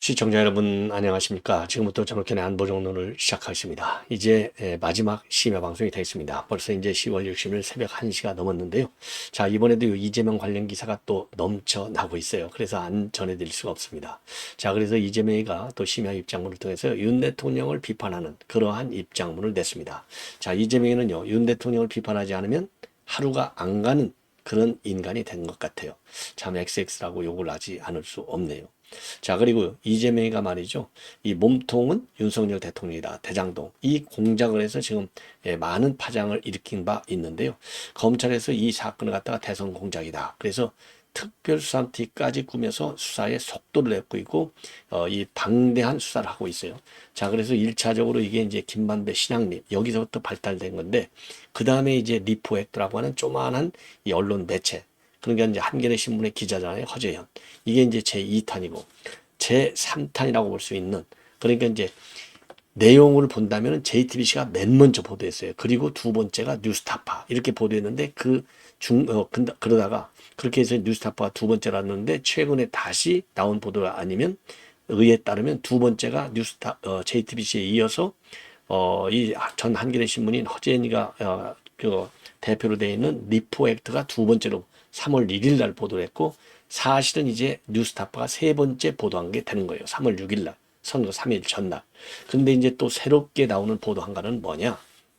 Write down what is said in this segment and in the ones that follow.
시청자 여러분 안녕하십니까. 지금부터 정확현의 안보정론을 시작하겠습니다. 이제 마지막 심야 방송이 되겠습니다. 벌써 이제 10월 60일 새벽 1시가 넘었는데요. 자, 이번에도 이재명 관련 기사가 또 넘쳐나고 있어요. 그래서 안 전해드릴 수가 없습니다. 자, 그래서 이재명이가 또 심야 입장문을 통해서 윤 대통령을 비판하는 그러한 입장문을 냈습니다. 자, 이재명이는요, 윤 대통령을 비판하지 않으면 하루가 안 가는 그런 인간이 된 것 같아요. 참 XX라고 욕을 하지 않을 수 없네요. 자, 그리고 이재명이가 말이죠. 이 몸통은 윤석열 대통령이다. 대장동. 이 공작을 해서 지금 많은 파장을 일으킨 바 있는데요. 검찰에서 이 사건을 갖다가 대선 공작이다. 그래서 특별수사팀까지 꾸며서 수사에 속도를 내고 있고, 이 방대한 수사를 하고 있어요. 자, 그래서 1차적으로 이게 이제 김만배 신앙립, 여기서부터 발달된 건데, 그 다음에 이제 리포액트라고 하는 조만한 이 언론 매체, 그러니까 이제 한겨레 신문의 기자잖아요. 허재현. 이게 이제 제2탄이고 제3탄이라고 볼 수 있는, 그러니까 이제 내용을 본다면 JTBC가 맨 먼저 보도했어요. 그리고 두 번째가 뉴스타파 이렇게 보도했는데 그러다가 그렇게 해서 뉴스타파가 두 번째라는데 최근에 다시 나온 보도가 아니면 의에 따르면 두 번째가 JTBC에 이어서 이 전 한겨레 신문인 허재현이가 그 대표로 되어 있는 리포액트가 두 번째로 3월 1일 날 보도를 했고, 사실은 이제 뉴스타파가 세 번째 보도한 게 되는 거예요. 3월 6일 날, 선거 3일 전날. 근데 이제 또 새롭게 나오는 보도 한 가는 뭐냐?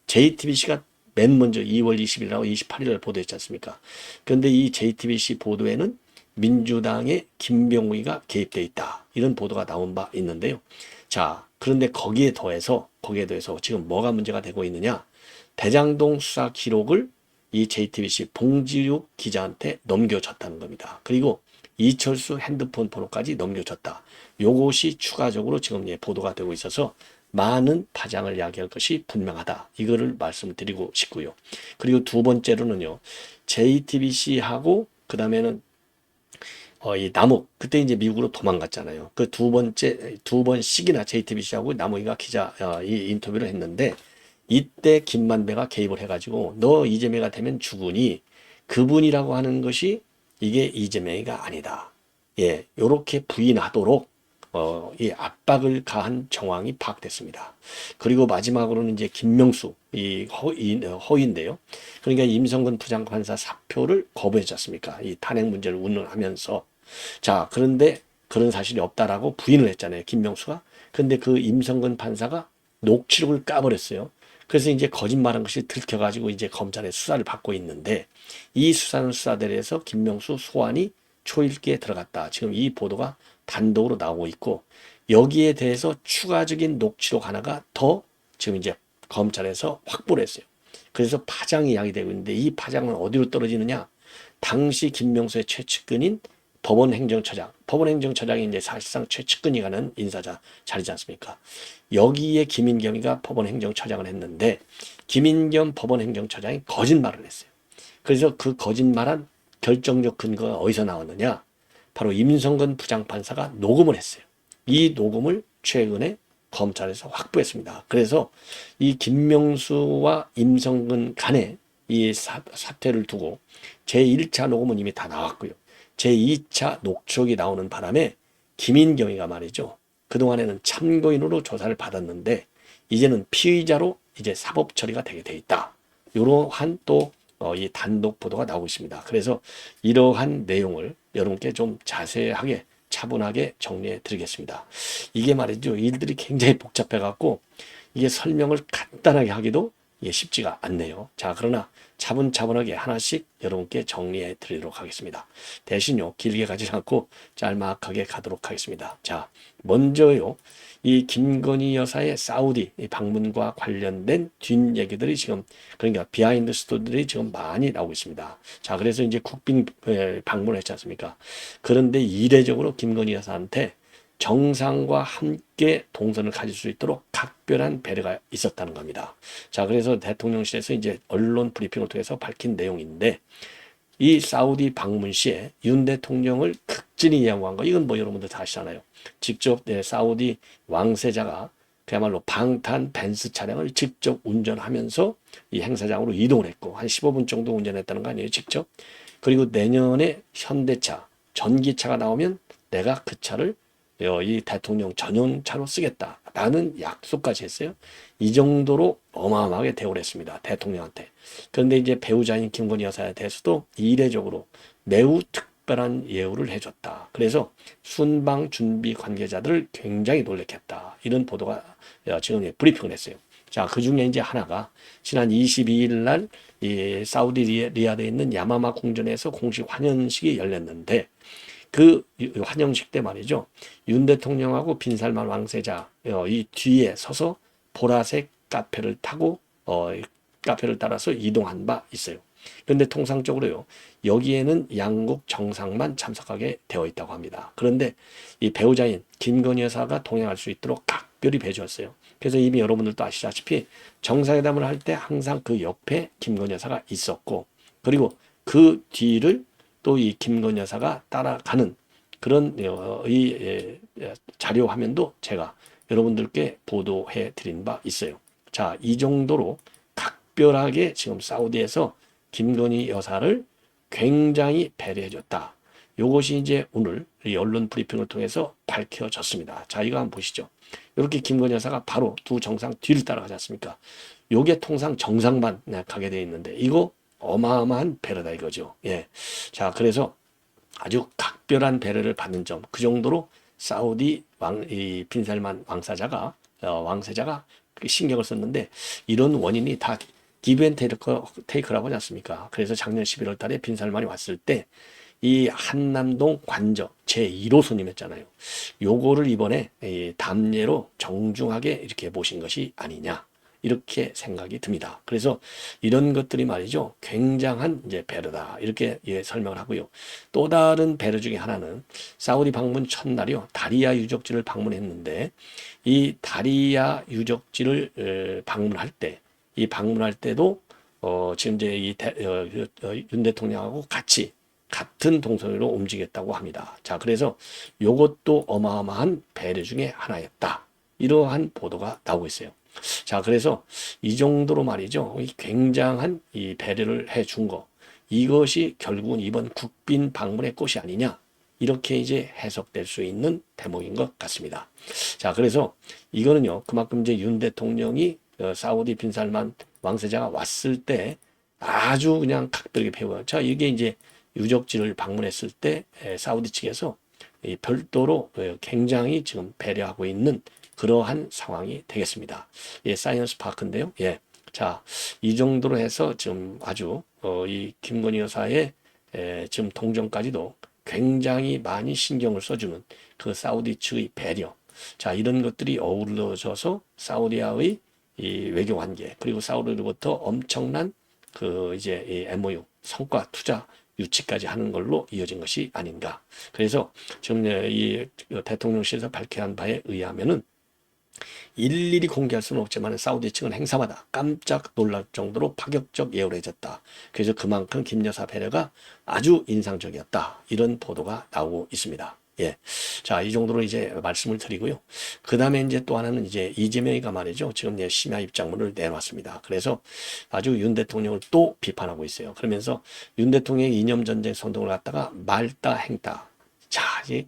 JTBC가 맨 먼저 2월 20일하고 28일 날 보도했지 않습니까? 그런데 이 JTBC 보도에는 민주당의 김병우가 개입돼 있다. 이런 보도가 나온 바 있는데요. 자, 그런데 거기에 더해서 지금 뭐가 문제가 되고 있느냐? 대장동 수사 기록을 이 JTBC 봉지욱 기자한테 넘겨줬다는 겁니다. 그리고 이철수 핸드폰 번호까지 넘겨줬다. 요것이 추가적으로 지금 보도가 되고 있어서 많은 파장을 야기할 것이 분명하다. 이거를 말씀드리고 싶고요. 그리고 두 번째로는요, JTBC하고 그 다음에는 이 남욱, 그때 이제 미국으로 도망갔잖아요. 그 두 번씩이나 JTBC하고 남욱이가 이 인터뷰를 했는데, 이때 김만배가 개입을 해가지고 너 이재명이가 되면 죽으니, 그분이라고 하는 것이 이게 이재명이가 아니다. 예, 요렇게 부인하도록 이 압박을 가한 정황이 파악됐습니다. 그리고 마지막으로는 이제 김명수 이 허위인데요. 그러니까 임성근 부장판사 사표를 거부했지 않습니까? 이 탄핵 문제를 운운하면서. 자, 그런데 그런 사실이 없다라고 부인을 했잖아요. 김명수가. 근데 그 임성근 판사가 녹취록을 까버렸어요. 그래서 이제 거짓말한 것이 들켜가지고 이제 검찰의 수사를 받고 있는데, 이 수사는 수사대로 해서 김명수 소환이 초읽기에 들어갔다. 지금 이 보도가 단독으로 나오고 있고, 여기에 대해서 추가적인 녹취록 하나가 더 지금 이제 검찰에서 확보를 했어요. 그래서 파장이 야기되고 있는데, 이 파장은 어디로 떨어지느냐? 당시 김명수의 최측근인 법원행정처장이 이제 사실상 최측근이 가는 인사자 자리지 않습니까? 여기에 김인겸이가 법원행정처장을 했는데, 김인겸 법원행정처장이 거짓말을 했어요. 그래서 그 거짓말한 결정적 근거가 어디서 나왔느냐? 바로 임성근 부장판사가 녹음을 했어요. 이 녹음을 최근에 검찰에서 확보했습니다. 그래서 이 김명수와 임성근 간의 이 사태를 두고 제1차 녹음은 이미 다 나왔고요. 제2차 녹취록이 나오는 바람에 김인경이가 말이죠. 그동안에는 참고인으로 조사를 받았는데 이제는 피의자로 이제 사법 처리가 되게 돼 있다. 이러한 또 이 단독 보도가 나오고 있습니다. 그래서 이러한 내용을 여러분께 좀 자세하게 차분하게 정리해 드리겠습니다. 이게 말이죠. 일들이 굉장히 복잡해 갖고 이게 설명을 간단하게 하기도 쉽지가 않네요. 자, 그러나 차분차분하게 하나씩 여러분께 정리해 드리도록 하겠습니다. 대신요, 길게 가지 않고 짤막하게 가도록 하겠습니다. 자, 먼저요, 이 김건희 여사의 사우디 방문과 관련된 뒷얘기들이 지금, 그러니까 비하인드 스토리들이 지금 많이 나오고 있습니다. 자, 그래서 이제 국빈 방문을 했지 않습니까? 그런데 이례적으로 김건희 여사한테 정상과 함께 동선을 가질 수 있도록 각별한 배려가 있었다는 겁니다. 자, 그래서 대통령실에서 이제 언론 브리핑을 통해서 밝힌 내용인데, 이 사우디 방문 시에 윤 대통령을 극진히 양호한 거, 이건 뭐 여러분들 다 아시잖아요. 직접 사우디 왕세자가 그야말로 방탄 벤츠 차량을 직접 운전하면서 이 행사장으로 이동을 했고 한 15분 정도 운전했다는 거 아니에요, 직접. 그리고 내년에 현대차, 전기차가 나오면 내가 그 차를 이 대통령 전용차로 쓰겠다라는 약속까지 했어요. 이 정도로 어마어마하게 대우를 했습니다, 대통령한테. 그런데 이제 배우자인 김건희 여사에 대해서도 이례적으로 매우 특별한 예우를 해줬다. 그래서 순방 준비 관계자들을 굉장히 놀래켰다. 이런 보도가 지금 브리핑을 했어요. 자, 그 중에 이제 하나가 지난 22일 날 이 사우디 리야드에 있는 야마마 궁전에서 공식 환영식이 열렸는데 그 환영식 때 말이죠. 윤 대통령하고 빈살만 왕세자 이 뒤에 서서 보라색 카페를 타고 카페를 따라서 이동한 바 있어요. 그런데 통상적으로요. 여기에는 양국 정상만 참석하게 되어 있다고 합니다. 그런데 이 배우자인 김건희 여사가 동행할 수 있도록 각별히 배주었어요. 그래서 이미 여러분들도 아시다시피 정상회담을 할 때 항상 그 옆에 김건희 여사가 있었고 그리고 그 뒤를 또 이 김건희 여사가 따라가는 그런 이 자료 화면도 제가 여러분들께 보도해 드린 바 있어요. 자, 이 정도로 각별하게 지금 사우디에서 김건희 여사를 굉장히 배려해 줬다. 요것이 이제 오늘 이 언론 브리핑을 통해서 밝혀졌습니다. 자, 이거 한번 보시죠. 이렇게 김건희 여사가 바로 두 정상 뒤를 따라가지 않습니까? 요게 통상 정상만 가게 돼 있는데 이거 어마어마한 배려다 이거죠. 예. 자, 그래서 아주 각별한 배려를 받는 점, 그 정도로 사우디 이 빈살만 왕세자가 신경을 썼는데 이런 원인이 다 기브 앤 테이크라고 하지 않습니까? 그래서 작년 11월 달에 빈살만이 왔을 때 이 한남동 관저 제1호선임했잖아요. 요거를 이번에 담례로 정중하게 이렇게 모신 것이 아니냐. 이렇게 생각이 듭니다. 그래서 이런 것들이 말이죠. 굉장한 이제 배려다. 이렇게 설명을 하고요. 또 다른 배려 중에 하나는 사우디 방문 첫날이요. 다리야 유적지를 방문했는데 이 다리야 유적지를 방문할 때 이 방문할 때도 지금 이제 윤 대통령하고 같은 동선으로 움직였다고 합니다. 자, 그래서 이것도 어마어마한 배려 중에 하나였다. 이러한 보도가 나오고 있어요. 자, 그래서 이 정도로 말이죠. 굉장한 이 배려를 해준 거. 이것이 결국은 이번 국빈 방문의 꽃이 아니냐. 이렇게 이제 해석될 수 있는 대목인 것 같습니다. 자, 그래서 이거는요. 그만큼 이제 윤 대통령이 사우디 빈살만 왕세자가 왔을 때 아주 그냥 각별하게 배워요. 자, 이게 이제 유적지를 방문했을 때 사우디 측에서 별도로 굉장히 지금 배려하고 있는 그러한 상황이 되겠습니다. 예, 사이언스 파크인데요. 예. 자, 이 정도로 해서 지금 아주 이 김건희 여사의 지금 동정까지도 굉장히 많이 신경을 써주는 그 사우디 측의 배려. 자, 이런 것들이 어우러져서 사우디와의 이 외교 관계 그리고 사우디로부터 엄청난 그 이제 이 MOU 성과 투자 유치까지 하는 걸로 이어진 것이 아닌가. 그래서 지금 이 대통령실에서 발표한 바에 의하면은 일일이 공개할 수는 없지만 사우디 측은 행사마다 깜짝 놀랄 정도로 파격적 예우를 해줬다. 그래서 그만큼 김 여사 배려가 아주 인상적이었다. 이런 보도가 나오고 있습니다. 예. 자, 이 정도로 이제 말씀을 드리고요. 그 다음에 이제 또 하나는 이제 이재명이가 말이죠. 지금 이제 심야 입장문을 내놨습니다. 그래서 아주 윤 대통령을 또 비판하고 있어요. 그러면서 윤 대통령의 이념 전쟁 선동을 갖다가 말따 행따. 자, 이제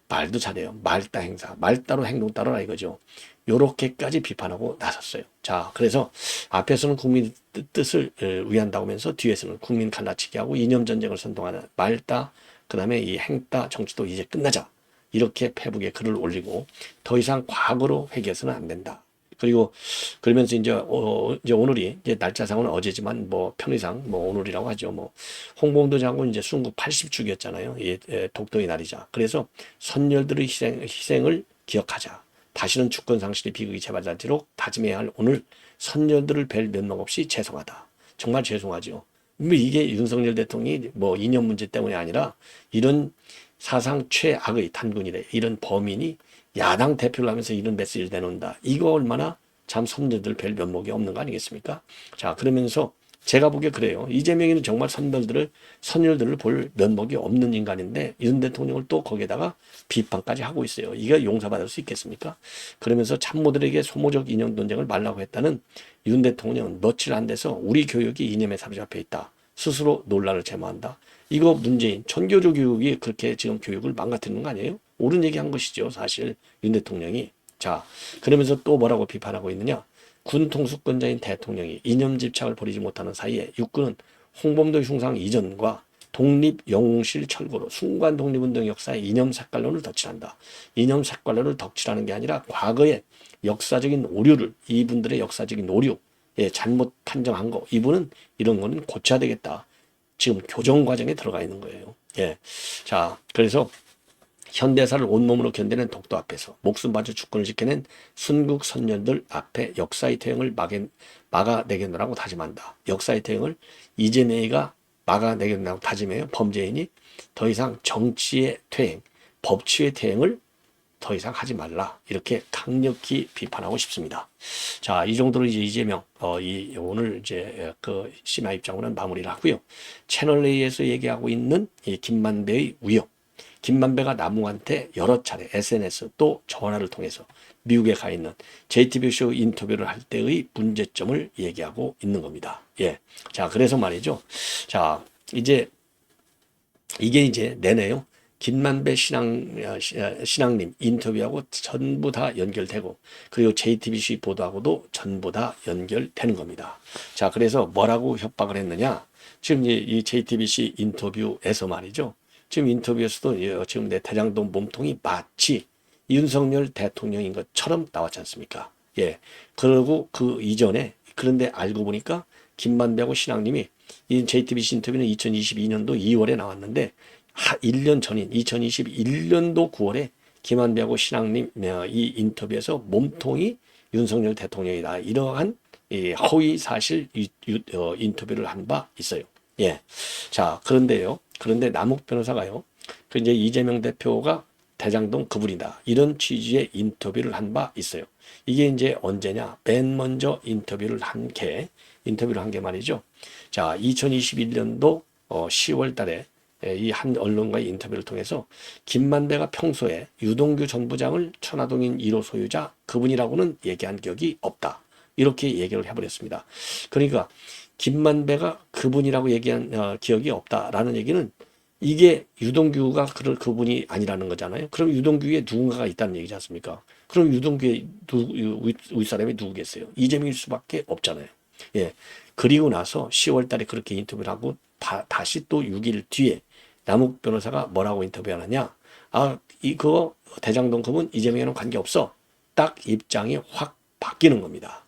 말도 잘해요. 말따 행사. 말따로 행동 따르라 이거죠. 요렇게까지 비판하고 나섰어요. 자, 그래서 앞에서는 국민 뜻을 위한다고 하면서 뒤에서는 국민 갈라치기 하고 이념 전쟁을 선동하는 말따, 그 다음에 이 행따 정치도 이제 끝나자. 이렇게 페북에 글을 올리고 더 이상 과거로 회귀해서는 안 된다. 그리고 그러면서 이제 오늘이 이제 날짜상은 어제지만 뭐 편의상 뭐 오늘이라고 하죠. 뭐 홍범도 장군 이제 순국 80주기였잖아요. 독도의 날이자. 그래서 선열들의 희생을 기억하자. 다시는 주권 상실의 비극이 재발하지 않도록 다짐해야 할 오늘 선열들을 뵐 면목 없이 죄송하다. 정말 죄송하죠. 이게 윤석열 대통령이 뭐 이념 문제 때문이 아니라 이런 사상 최악의 탄군이래. 이런 범인이 야당 대표를 하면서 이런 메시지를 내놓는다. 이거 얼마나 참 선열들 뵐 면목이 없는 거 아니겠습니까? 자, 그러면서 제가 보기에 그래요. 이재명이는 정말 선열들을 볼 면목이 없는 인간인데 윤 대통령을 또 거기에다가 비판까지 하고 있어요. 이게 용서받을 수 있겠습니까? 그러면서 참모들에게 소모적 이념 논쟁을 말라고 했다는 윤 대통령은 며칠 안 돼서 우리 교육이 이념에 사로잡혀 있다. 스스로 논란을 제모한다. 이거 문재인 천교조 교육이 그렇게 지금 교육을 망가뜨리는 거 아니에요? 옳은 얘기한 것이죠. 사실 윤 대통령이. 자, 그러면서 또 뭐라고 비판하고 있느냐? 군 통수권자인 대통령이 이념 집착을 버리지 못하는 사이에 육군은 홍범도 흉상 이전과 독립영웅실 철거로 순간 독립운동 역사에 이념 색깔론을 덧칠한다. 이념 색깔론을 덧칠하는 게 아니라 과거의 역사적인 오류를 이분들의 역사적인 오류 잘못 판정한 거 이분은 이런 거는 고쳐야 되겠다. 지금 교정 과정에 들어가 있는 거예요. 예. 자, 그래서 현대사를 온몸으로 견디는 독도 앞에서 목숨 바쳐 주권을 지켜낸 순국 선열들 앞에 역사의 퇴행을 막아내겠노라고 다짐한다. 역사의 퇴행을 이재명이가 막아내겠노라고 다짐해요. 범죄인이 더 이상 정치의 퇴행, 법치의 퇴행을 더 이상 하지 말라. 이렇게 강력히 비판하고 싶습니다. 자, 이 정도로 이제 이재명, 오늘 이제 그 심야 입장으로는 마무리를 하고요. 채널 A에서 얘기하고 있는 이 김만배의 위협. 김만배가 남욱한테 여러 차례 SNS 또 전화를 통해서 미국에 가 있는 JTBC 인터뷰를 할 때의 문제점을 얘기하고 있는 겁니다. 예. 자, 그래서 말이죠. 자, 이제 이게 이제 내내요. 김만배 신앙님 인터뷰하고 전부 다 연결되고 그리고 JTBC 보도하고도 전부 다 연결되는 겁니다. 자, 그래서 뭐라고 협박을 했느냐? 지금 이 JTBC 인터뷰에서 말이죠. 지금 인터뷰에서도 지금 내 대장동 몸통이 마치 윤석열 대통령인 것처럼 나왔지 않습니까? 예. 그리고 그 이전에 그런데 알고 보니까 김만배하고 신앙님이 이 JTBC 인터뷰는 2022년도 2월에 나왔는데 1년 전인 2021년도 9월에 김만배하고 신앙님 이 인터뷰에서 몸통이 윤석열 대통령이다. 이러한 허위 사실 인터뷰를 한 바 있어요. 예. 자, 그런데 남욱 변호사가요. 그 이제 이재명 대표가 대장동 그분이다. 이런 취지의 인터뷰를 한 바 있어요. 이게 이제 언제냐? 맨 먼저 인터뷰를 한 게 말이죠. 자, 2021년도 10월 달에 이 한 언론과의 인터뷰를 통해서 김만배가 평소에 유동규 전 부장을 천화동인 1호 소유자 그분이라고는 얘기한 기억이 없다. 이렇게 얘기를 해버렸습니다. 그러니까 김만배가 그분이라고 얘기한 기억이 없다라는 얘기는 이게 유동규가 그분이 아니라는 거잖아요. 그럼 유동규에 누군가가 있다는 얘기지 않습니까? 그럼 유동규의 윗사람이 누구겠어요? 이재명일 수밖에 없잖아요. 예. 그리고 나서 10월 달에 그렇게 인터뷰를 하고 다시 또 6일 뒤에 남욱 변호사가 뭐라고 인터뷰하느냐? 그거 대장동 그분 이재명이랑 관계없어. 딱 입장이 확 바뀌는 겁니다.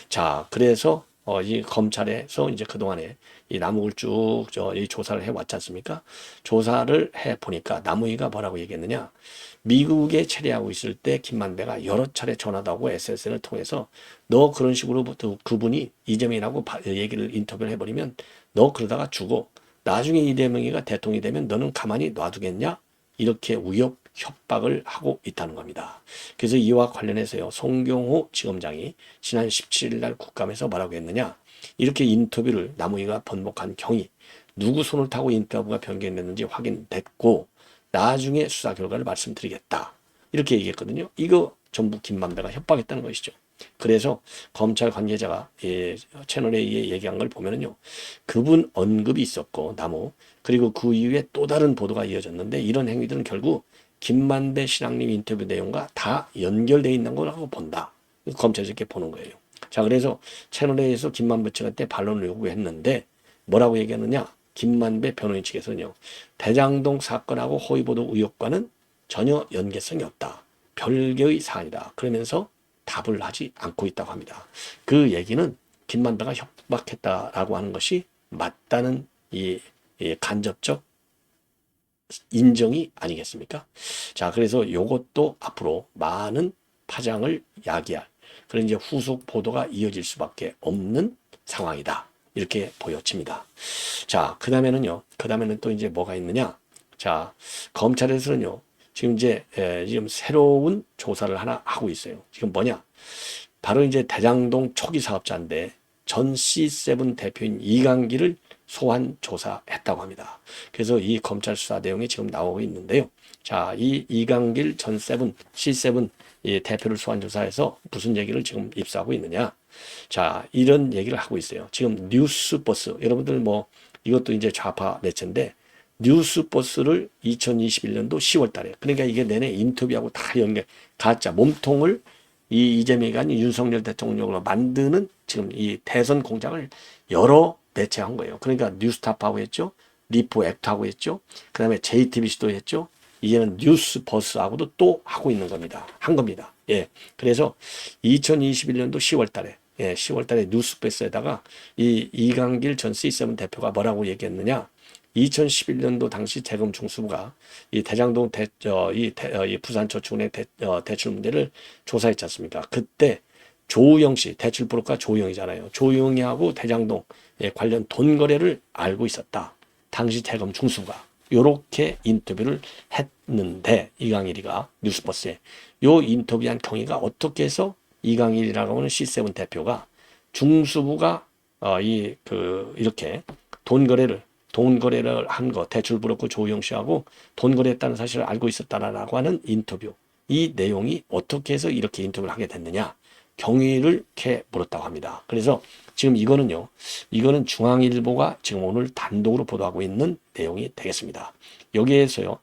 자, 그래서 이 검찰에서 이제 그동안에 이 남욱을 쭉 이 조사를 해왔지 않습니까? 조사를 해보니까 남욱이가 뭐라고 얘기했느냐? 미국에 체류하고 있을 때 김만배가 여러 차례 전화도 하고 SNS를 통해서 너 그런 식으로 그분이 이재명이라고 얘기를 인터뷰를 해버리면 너 그러다가 죽어. 나중에 이재명이가 대통령이 되면 너는 가만히 놔두겠냐? 이렇게 위협 협박을 하고 있다는 겁니다. 그래서 이와 관련해서요. 송경호 지검장이 지난 17일 날 국감에서 뭐라고 했느냐? 이렇게 인터뷰를 남욱이가 번복한 경위 누구 손을 타고 인터뷰가 변경됐는지 확인됐고 나중에 수사 결과를 말씀드리겠다. 이렇게 얘기했거든요. 이거 전부 김만배가 협박했다는 것이죠. 그래서 검찰 관계자가 채널A에 얘기한 걸 보면은요. 그분 언급이 있었고 남욱 그리고 그 이후에 또 다른 보도가 이어졌는데 이런 행위들은 결국 김만배 신앙님 인터뷰 내용과 다 연결되어 있는 거라고 본다. 검찰에서 이렇게 보는 거예요. 자, 그래서 채널A에서 김만배 측한테 반론을 요구했는데 뭐라고 얘기하느냐? 김만배 변호인 측에서는요. 대장동 사건하고 허위보도 의혹과는 전혀 연계성이 없다. 별개의 사안이다. 그러면서 답을 하지 않고 있다고 합니다. 그 얘기는 김만배가 협박했다라고 하는 것이 맞다는 이 간접적 인정이 아니겠습니까? 자, 그래서 요것도 앞으로 많은 파장을 야기할 그런 이제 후속 보도가 이어질 수밖에 없는 상황이다. 이렇게 보여집니다. 자, 그 다음에는 또 이제 뭐가 있느냐? 자, 검찰에서는요, 지금 지금 새로운 조사를 하나 하고 있어요. 지금 뭐냐? 바로 이제 대장동 초기 사업자인데 전 C7 대표인 이강기를 소환 조사했다고 합니다. 그래서 이 검찰 수사 내용이 지금 나오고 있는데요. 자, 이 이강길 전 C7 이 대표를 소환 조사해서 무슨 얘기를 지금 입수하고 있느냐? 자, 이런 얘기를 하고 있어요. 지금 뉴스버스, 여러분들 뭐 이것도 이제 좌파 매체인데 뉴스버스를 2021년도 10월 달에, 그러니까 이게 내내 인터뷰하고 다 연결, 가짜 몸통을 이 이재명이 아닌 윤석열 대통령으로 만드는 지금 이 대선 공작을 여러 매체 한 거예요. 그러니까 뉴스타파하고 했죠. 리포 액트하고 했죠. 그 다음에 JTBC도 했죠. 이제는 뉴스버스하고도 또 하고 있는 겁니다. 한 겁니다. 예. 그래서 2021년도 10월 달에, 예, 10월 달에 뉴스버스에다가 이 이강길 전 C7 대표가 뭐라고 얘기했느냐. 2011년도 당시 재검 중수부가 이 대장동 이 부산저축은행 대출 문제를 조사했지 않습니까? 그때 조우영 씨, 대출 브로커가 조우영이잖아요. 조우영이하고 대장동 관련 돈 거래를 알고 있었다. 당시 대검 중수부가 요렇게 인터뷰를 했는데 이강일이가 뉴스버스에 요 인터뷰한 경위가 어떻게 해서 이강일이라고 하는 C7 대표가 중수부가 이렇게 돈 거래를 한 거, 대출 브로커 조우영 씨하고 돈 거래했다는 사실을 알고 있었다라고 하는 인터뷰. 이 내용이 어떻게 해서 이렇게 인터뷰를 하게 됐느냐. 경위를 이렇게 물었다고 합니다. 그래서 지금 이거는 중앙일보가 지금 오늘 단독으로 보도하고 있는 내용이 되겠습니다. 여기에서요,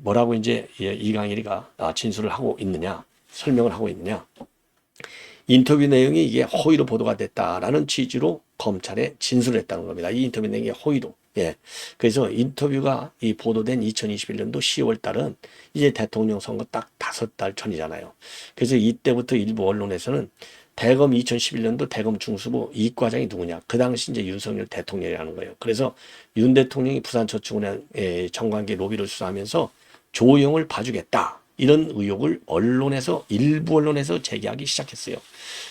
뭐라고 이제 이강일이가 진술을 하고 있느냐, 설명을 하고 있느냐. 인터뷰 내용이 이게 허위로 보도가 됐다라는 취지로 검찰에 진술을 했다는 겁니다. 이 인터뷰 내용이 허위로. 예. 그래서 인터뷰가 이 보도된 2021년도 10월 달은 이제 대통령 선거 딱 5달 전이잖아요. 그래서 이때부터 일부 언론에서는 대검 2011년도 대검 중수부 이과장이 누구냐. 그 당시 이제 윤석열 대통령이라는 거예요. 그래서 윤 대통령이 부산저축은행 정관계 로비를 수사하면서 조영을 봐주겠다. 이런 의혹을 일부 언론에서 제기하기 시작했어요.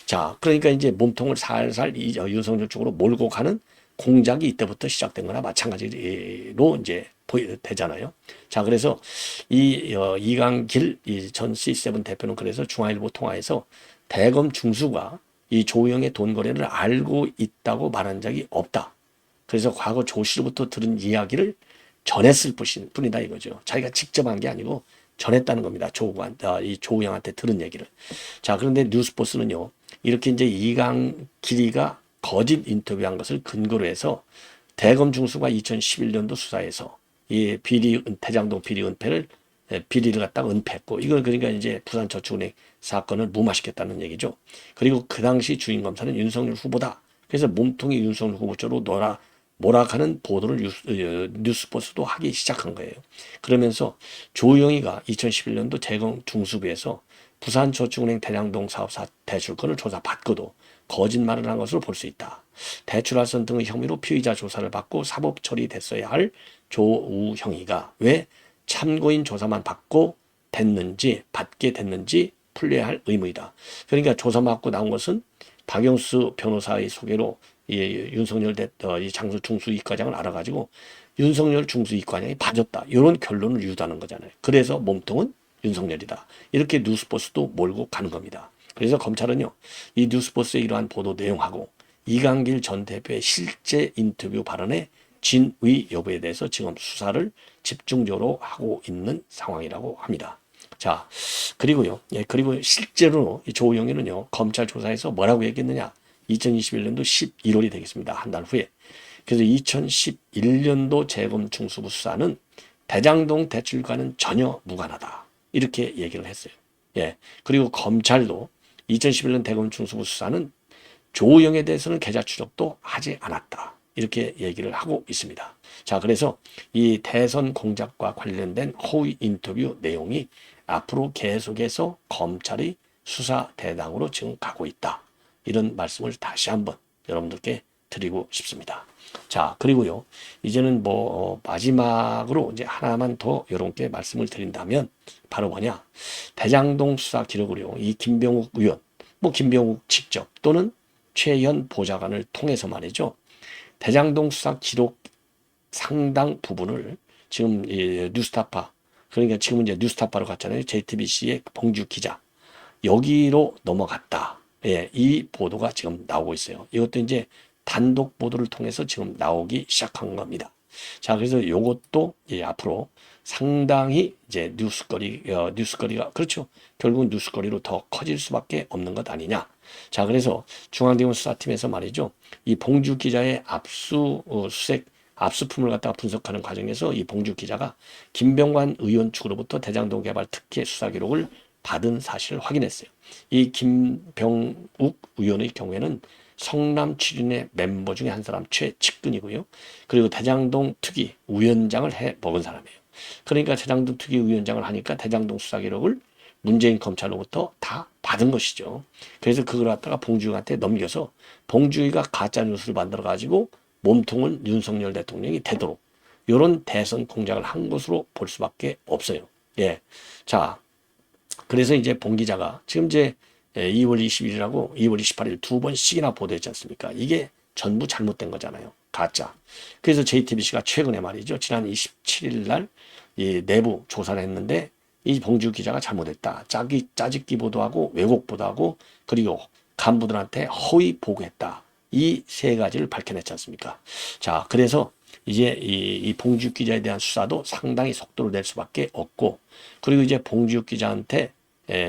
자, 그러니까 이제 몸통을 살살 윤석열 쪽으로 몰고 가는 공작이 이때부터 시작된 거나 마찬가지로 이제 되잖아요. 자, 그래서 이강길 전 C7 대표는 그래서 중앙일보 통화에서 대검 중수가 이 조영의 돈 거래를 알고 있다고 말한 적이 없다. 그래서 과거 조 씨로부터 들은 이야기를 전했을 뿐이다 이거죠. 자기가 직접 한 게 아니고 전했다는 겁니다. 이 조우영한테 들은 얘기를. 자, 그런데 뉴스포스는요, 이렇게 이제 이강길이가 거짓 인터뷰한 것을 근거로 해서 대검 중수가 2011년도 수사에서 이 대장동 비리를 갖다가 은폐했고, 이걸 그러니까 이제 부산저축은행 사건을 무마시켰다는 얘기죠. 그리고 그 당시 주인 검사는 윤석열 후보다. 그래서 몸통이 윤석열 후보 쪽으로 몰아가는 보도를 뉴스버스도 하기 시작한 거예요. 그러면서 조영이가 2011년도 재검 중수부에서 부산저축은행 대장동 사업사 대출권을 조사받고도 거짓말을 한 것으로 볼 수 있다. 대출할선 등의 혐의로 피의자 조사를 받고 사법 처리됐어야 할 조우형이가 왜 참고인 조사만 받게 됐는지 풀려야 할 의무이다. 그러니까 조사만 받고 나온 것은 박영수 변호사의 소개로 윤석열 이 장수 중수이과장을 알아가지고 윤석열 중수이과장이 봐줬다. 이런 결론을 유도하는 거잖아요. 그래서 몸통은 윤석열이다. 이렇게 뉴스버스도 몰고 가는 겁니다. 그래서 검찰은요, 이 뉴스버스의 이러한 보도 내용하고 이강길 전 대표의 실제 인터뷰 발언의 진위 여부에 대해서 지금 수사를 집중적으로 하고 있는 상황이라고 합니다. 자, 그리고요, 그리고 실제로 이 조우영이는요, 검찰 조사에서 뭐라고 얘기했느냐? 2021년도 11월이 되겠습니다. 한 달 후에. 그래서 2011년도 재검 중수부 수사는 대장동 대출과는 전혀 무관하다. 이렇게 얘기를 했어요. 예. 그리고 검찰도 2011년 대검 중수부 수사는 조우영에 대해서는 계좌 추적도 하지 않았다. 이렇게 얘기를 하고 있습니다. 자, 그래서 이 대선 공작과 관련된 허위 인터뷰 내용이 앞으로 계속해서 검찰의 수사 대상으로 지금 가고 있다. 이런 말씀을 다시 한번 여러분들께 드리고 싶습니다. 자, 그리고요, 이제는 마지막으로 이제 하나만 더 여러분께 말씀을 드린다면, 바로 뭐냐, 대장동 수사 기록으로 이 김병욱 의원, 김병욱 직접 또는 최현 보좌관을 통해서 말이죠, 대장동 수사 기록 상당 부분을 지금 뉴스타파, 그러니까 지금 이제 뉴스타파로 갔잖아요. JTBC의 봉주 기자, 여기로 넘어갔다. 예, 이 보도가 지금 나오고 있어요. 이것도 이제 단독 보도를 통해서 지금 나오기 시작한 겁니다. 자, 그래서 요것도 예, 앞으로 상당히 이제 뉴스거리가 그렇죠. 결국 뉴스거리로 더 커질 수밖에 없는 것 아니냐. 자, 그래서 중앙대검 수사팀에서 말이죠. 이 봉주 기자의 압수수색 압수품을 갖다가 분석하는 과정에서 이 봉주 기자가 김병관 의원 측으로부터 대장동 개발 특혜 수사 기록을 받은 사실을 확인했어요. 이 김병욱 의원의 경우에는 성남 추진의 멤버 중에 한 사람 최측근이고요. 그리고 대장동 특위 위원장을 해 먹은 사람이에요. 그러니까 대장동 특위 위원장을 하니까 대장동 수사 기록을 문재인 검찰로부터 다 받은 것이죠. 그래서 그걸 갖다가 봉주익한테 넘겨서 봉주익가 가짜 뉴스를 만들어 가지고 몸통은 윤석열 대통령이 되도록 이런 대선 공작을 한 것으로 볼 수밖에 없어요. 예. 자, 그래서 이제 봉 기자가 지금 이제 2월 20일이라고 2월 28일 두 번씩이나 보도했지 않습니까? 이게 전부 잘못된 거잖아요. 가짜. 그래서 JTBC가 최근에 말이죠. 지난 27일 날 이 내부 조사를 했는데 이 봉주 기자가 잘못했다. 짜집기 보도하고 왜곡 보도하고 그리고 간부들한테 허위 보고했다. 이 세 가지를 밝혀냈지 않습니까? 자, 그래서 이제 이 봉주 기자에 대한 수사도 상당히 속도를 낼 수밖에 없고 그리고 이제 봉주 기자한테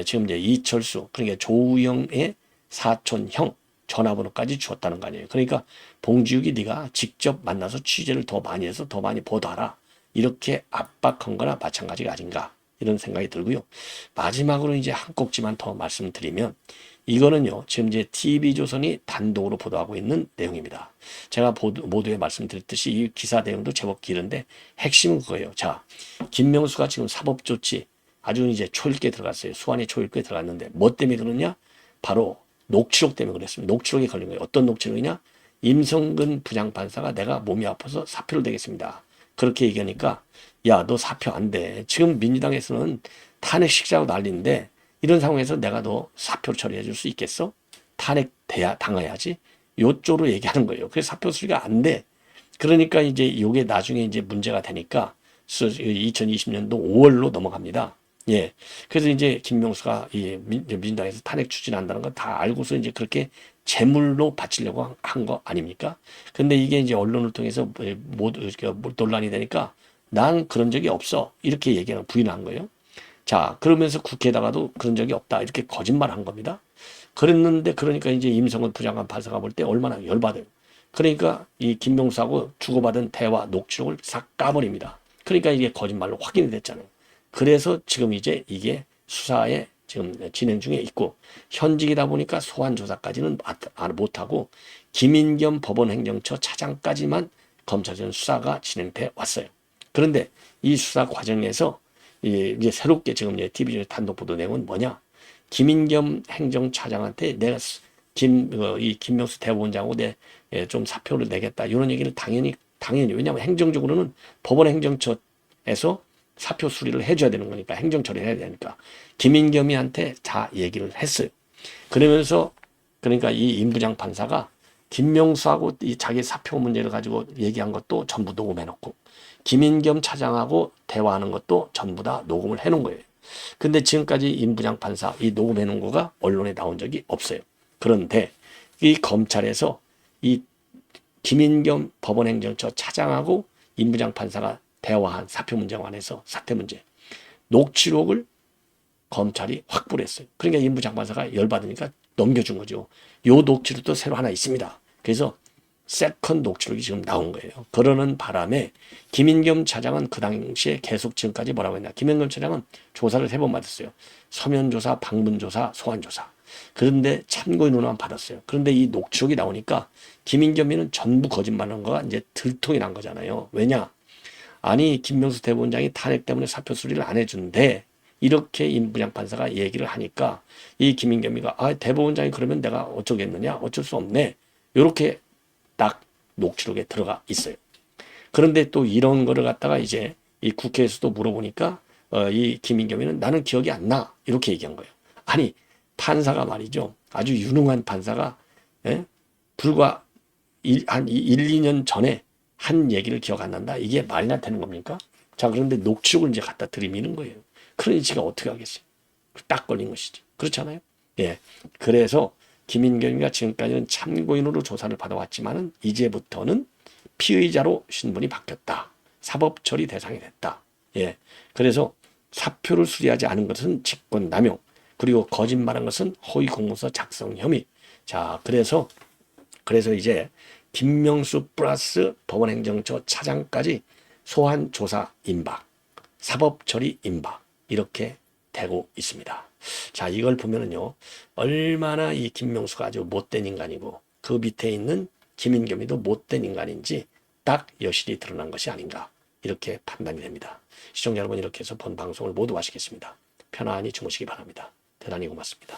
지금 이제 이철수 그러니까 조우영의 사촌형 전화번호까지 주었다는 거 아니에요. 그러니까 봉지욱이 네가 직접 만나서 취재를 더 많이 해서 더 많이 보도하라. 이렇게 압박한 거나 마찬가지가 아닌가 이런 생각이 들고요. 마지막으로 이제 한 꼭지만 더 말씀드리면 이거는요. 지금 이제 TV조선이 단독으로 보도하고 있는 내용입니다. 제가 모두에 말씀드렸듯이 이 기사 내용도 제법 길은데 핵심은 그거예요. 자, 김명수가 지금 사법조치 아주 이제 초읽게 들어갔어요. 수완이 초읽게 들어갔는데 뭐 때문에 그러냐? 바로 녹취록 때문에 그랬습니다. 녹취록이 걸린 거예요. 어떤 녹취록이냐? 임성근 부장판사가 내가 몸이 아파서 사표를 내겠습니다. 그렇게 얘기하니까 야, 너 사표 안 돼. 지금 민주당에서는 탄핵 식사하고 난리인데 이런 상황에서 내가 너 사표를 처리해 줄 수 있겠어? 탄핵 당해야지. 요쪽으로 얘기하는 거예요. 그래서 사표 수리가 안 돼. 그러니까 이제 이게 나중에 이제 문제가 되니까 2020년도 5월로 넘어갑니다. 예. 그래서 이제 김명수가 이 민주당에서 탄핵 추진한다는 건 다 알고서 이제 그렇게 제물로 바치려고 한 거 아닙니까? 근데 이게 이제 언론을 통해서 논란이 되니까 난 그런 적이 없어. 이렇게 얘기하는 부인한 거예요. 자, 그러면서 국회에다가도 그런 적이 없다. 이렇게 거짓말 한 겁니다. 그랬는데 그러니까 이제 임성근 부장관 판사가 볼 때 얼마나 열받아요. 그러니까 이 김명수하고 주고받은 대화 녹취록을 싹 까버립니다. 그러니까 이게 거짓말로 확인이 됐잖아요. 그래서 지금 이제 이게 수사에 지금 진행 중에 있고 현직이다 보니까 소환 조사까지는 못하고 김인겸 법원행정처 차장까지만 검찰전 수사가 진행돼 왔어요. 그런데 이 수사 과정에서 이제 새롭게 지금 이제 TV조선 단독 보도 내용은 뭐냐? 김인겸 행정차장한테 내가 이 김명수 대법원장하고 좀 사표를 내겠다 이런 얘기를 당연히 왜냐하면 행정적으로는 법원 행정처에서 사표 수리를 해줘야 되는 거니까 행정 처리를 해야 되니까 김인겸이한테 다 얘기를 했어요. 그러면서 그러니까 이 임부장 판사가 김명수하고 이 자기 사표 문제를 가지고 얘기한 것도 전부 녹음해놓고 김인겸 차장하고 대화하는 것도 전부 다 녹음을 해놓은 거예요. 근데 지금까지 임부장 판사 이 녹음해놓은 거가 언론에 나온 적이 없어요. 그런데 이 검찰에서 이 김인겸 법원행정처 차장하고 임부장 판사가 대화한 사표 문제에 관해서 사태 문제 녹취록을 검찰이 확보를 했어요. 그러니까 임부장 판사가 열받으니까 넘겨준 거죠. 요 녹취록도 새로 하나 있습니다. 그래서 세컨 녹취록이 지금 나온 거예요. 그러는 바람에 김인겸 차장은 그 당시에 계속 지금까지 뭐라고 했냐. 김인겸 차장은 조사를 3번 받았어요. 서면조사, 방문조사, 소환조사. 그런데 참고인으로만 받았어요. 그런데 이 녹취록이 나오니까 김인겸이는 전부 거짓말한 거가 이제 들통이 난 거잖아요. 왜냐? 아니 김명수 대법원장이 탄핵 때문에 사표 수리를 안 해준대. 이렇게 임부장 판사가 얘기를 하니까 이 김인겸이가 대법원장이 그러면 내가 어쩌겠느냐. 어쩔 수 없네. 이렇게 딱 녹취록에 들어가 있어요. 그런데 또 이런 거를 갖다가 이제 이 국회에서도 물어보니까 이 김인겸이는 나는 기억이 안 나. 이렇게 얘기한 거예요. 아니 판사가 말이죠. 아주 유능한 판사가 불과 한 1, 2년 전에 한 얘기를 기억 안 난다. 이게 말이나 되는 겁니까? 자, 그런데 녹취록을 이제 갖다 들이미는 거예요. 그러니 지가 어떻게 하겠어요? 딱 걸린 것이지. 그렇잖아요? 예. 그래서 김인겸이가 지금까지는 참고인으로 조사를 받아왔지만은 이제부터는 피의자로 신분이 바뀌었다. 사법 처리 대상이 됐다. 예. 그래서 사표를 수리하지 않은 것은 직권남용, 그리고 거짓말한 것은 허위 공문서 작성 혐의. 자, 그래서 이제 김명수 플러스 법원행정처 차장까지 소환 조사 임박, 사법 처리 임박, 이렇게 되고 있습니다. 자, 이걸 보면은요, 얼마나 이 김명수가 아주 못된 인간이고 그 밑에 있는 김인겸이도 못된 인간인지 딱 여실히 드러난 것이 아닌가, 이렇게 판단이 됩니다. 시청자 여러분, 이렇게 해서 본 방송을 모두 마치겠습니다. 편안히 주무시기 바랍니다. 대단히 고맙습니다.